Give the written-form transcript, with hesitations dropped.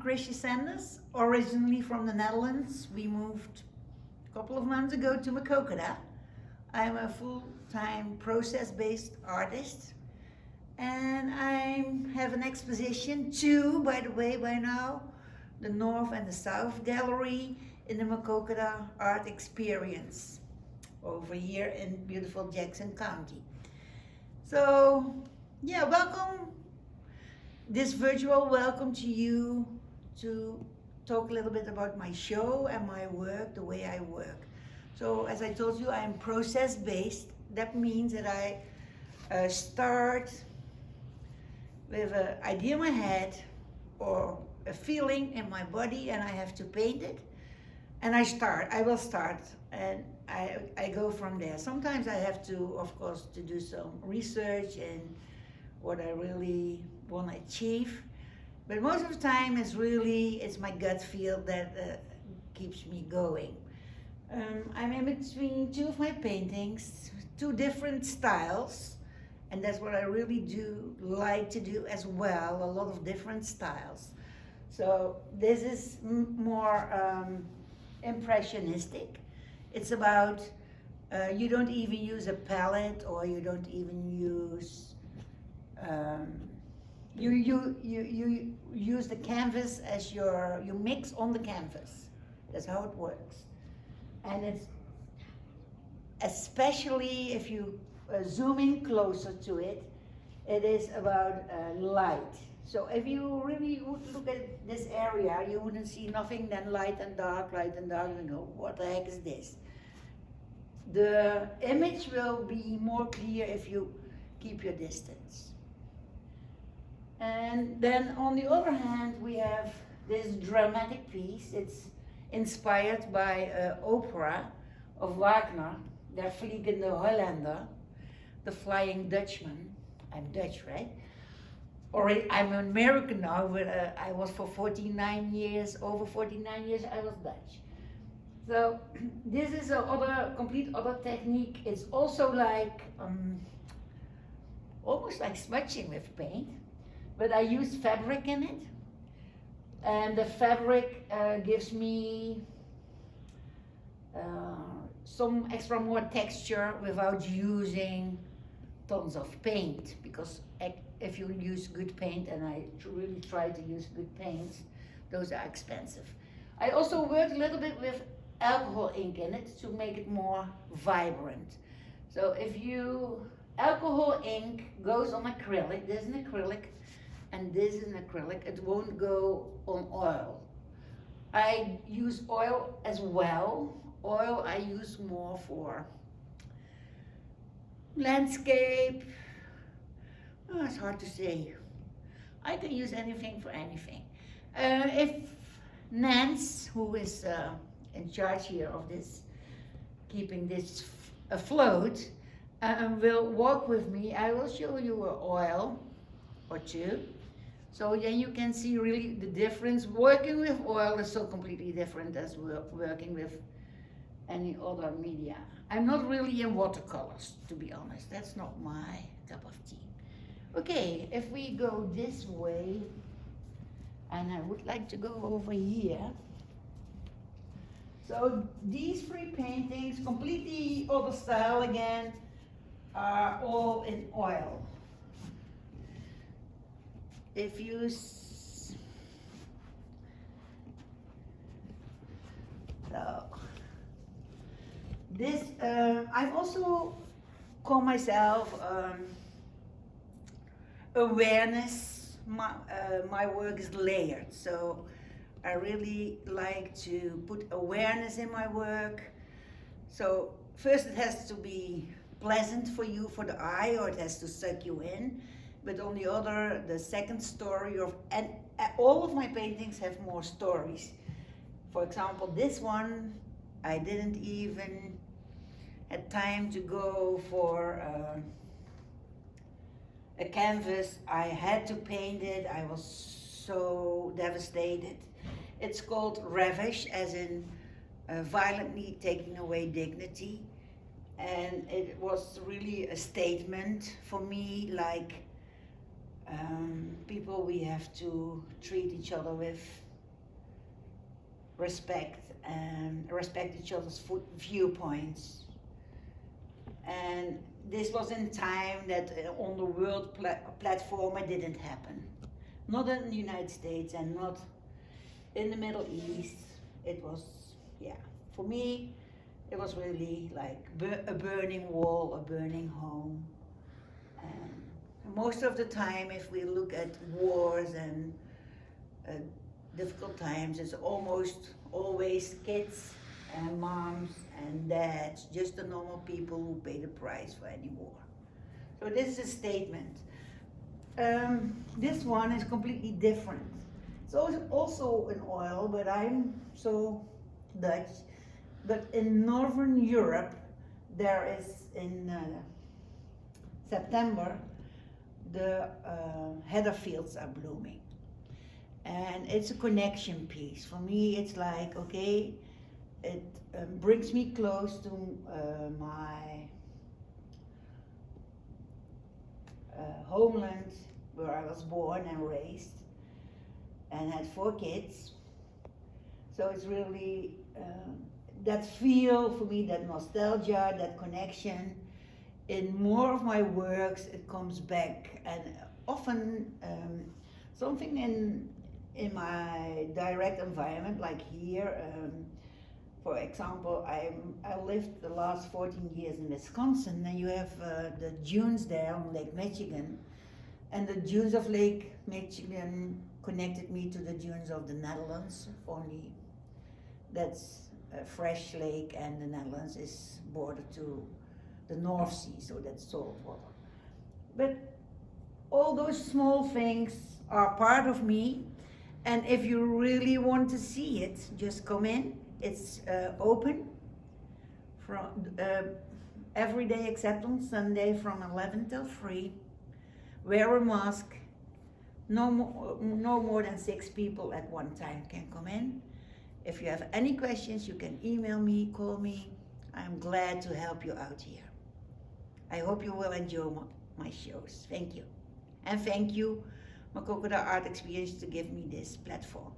Chrisje, originally from the Netherlands. We moved a couple of months ago to Maquoketa. I'm a full-time process-based artist, and I have an exposition too, by the way, by now, the North and the South Gallery in the Maquoketa Art Experience over here in beautiful Jackson County. So, yeah, welcome. This virtual welcome to you to talk a little bit about my show and my work, the way I work. So as I told you, I'm process-based. That means that I start with an idea in my head or a feeling in my body, and I have to paint it. And I will start, and I go from there. Sometimes I have to, of course, to do some research and what I really want to achieve. But most of the time it's my gut feel that keeps me going. I'm in between two of my paintings, two different styles, and that's what I really do like to do as well, a lot of different styles. So this is more impressionistic. It's about, you don't even use a palette, or you don't even use, you use the canvas as you mix on the canvas. That's how it works. And it's, especially if you zoom in closer to it, it is about light. So if you really would look at this area, you wouldn't see nothing than light and dark, you know, what the heck is this? The image will be more clear if you keep your distance. And then on the other hand, we have this dramatic piece. It's inspired by an opera of Wagner, Der Vliegende Hollander, the Flying Dutchman. I'm Dutch, right? Or I'm American now, but I was for 49 years, over 49 years, I was Dutch. So this is a complete other technique. It's also like, almost like smudging with paint, but I use fabric in it. And the fabric gives me some extra more texture without using tons of paint, because if you use good paint, and I really try to use good paints, those are expensive. I also work a little bit with alcohol ink in it to make it more vibrant. So if alcohol ink goes on acrylic, there's an acrylic, and this is an acrylic, it won't go on oil. I use oil as well. Oil I use more for landscape. Oh, it's hard to say. I can use anything for anything. If Nance, who is in charge here of this, keeping this afloat, will walk with me, I will show you an oil or two. So then you can see really the difference. Working with oil is so completely different as working with any other media. I'm not really in watercolors, to be honest. That's not my cup of tea. Okay, if we go this way, and I would like to go over here. So these three paintings, completely other style again, are all in oil. If you this, I've also call myself awareness. My work is layered, so I really like to put awareness in my work. So first it has to be pleasant for you, for the eye, or it has to suck you in. But on the other, the second story and all of my paintings have more stories. For example, this one, I didn't even have time to go for a canvas. I had to paint it. I was so devastated. It's called ravish, as in violently taking away dignity. And it was really a statement for me, like, people we have to treat each other with respect and respect each other's viewpoints. And this was in time that on the world platform it didn't happen. Not in the United States and not in the Middle East. It was, yeah, for me, it was really like a burning wall, a burning home. And most of the time, if we look at wars and uh, difficult times, it's almost always kids and moms and dads, just the normal people who pay the price for any war. So this is a statement. This one is completely different. It's also in oil, but I'm so Dutch. But in Northern Europe, there is in September, the heather fields are blooming. And it's a connection piece. For me, it's like, okay, it brings me close to my homeland where I was born and raised and had 4 kids. So it's really that feel for me, that nostalgia, that connection. In more of my works, it comes back, and often something in my direct environment, like here. For example, I lived the last 14 years in Wisconsin, and you have the dunes there on Lake Michigan, and the dunes of Lake Michigan connected me to the dunes of the Netherlands. Only that's a fresh lake, and the Netherlands is bordered to the North Sea, so that's salt water. But all those small things are part of me, and if you really want to see it, just come in. It's open from every day except on Sunday from 11 till 3. Wear a mask. No more than 6 people at one time can come in. If you have any questions, you can email me, call me. I'm glad to help you out here. I hope you will enjoy my shows. Thank you. And thank you, Maquoketa Art Experience, to give me this platform.